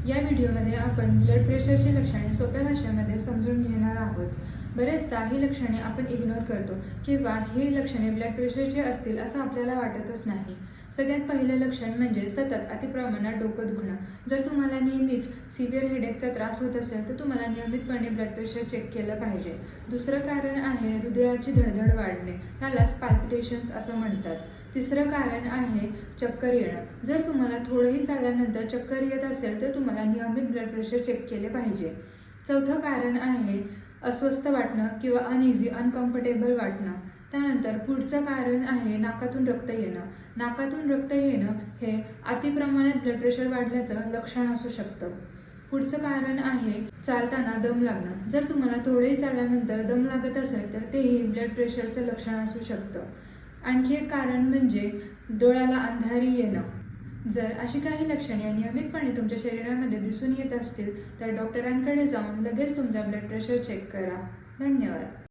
या व्हिडिओमध्ये आपण ब्लड प्रेशरची लक्षणे सोप्या भाषेमध्ये समजून घेणार आहोत। बरेचदा ही लक्षणे आपण इग्नोर करतो किंवा ही लक्षणे ब्लड प्रेशरची असतील असं आपल्याला वाटतच नाही। सगळ्यात पहिलं लक्षण म्हणजे सतत अतिप्रमाणात डोकं दुखणं। जर तुम्हाला नेहमीच सिव्हिअर हेडेकचा त्रास होत असेल तर तुम्हाला नियमितपणे ब्लड प्रेशर चेक केलं पाहिजे। दुसरं कारण आहे हृदयाची धडधड वाढणे, त्यालाच पाल्पिटेशन्स असं म्हणतात। तिसरं कारण आहे चक्कर येणं। जर तुम्हाला थोडंही चालल्यानंतर चक्कर येत असेल तर तुम्हाला नियमित ब्लड प्रेशर चेक केले पाहिजे। चौथं कारण आहे अस्वस्थ वाटणं किंवा अनकम्फर्टेबल वाटणं। त्यानंतर पुढचं कारण आहे नाकातून रक्त येणं। नाकातून रक्त येणं हे अतिप्रमाणात ब्लड प्रेशर वाढल्याचं लक्षण असू शकतं। पुढचं कारण आहे चालताना दम लागणं। जर तुम्हाला थोडेही चालल्यानंतर दम लागत असेल तर तेही ब्लड प्रेशरचं लक्षण असू शकतं। आणखी एक कारण म्हणजे डोळ्याला अंधारी येणं। जर अशी काही लक्षणे नियमितपणे तुमच्या शरीरामध्ये दिसून येत असतील तर डॉक्टरांकडे जाऊन लगेच तुमचा ब्लड प्रेशर चेक करा। धन्यवाद।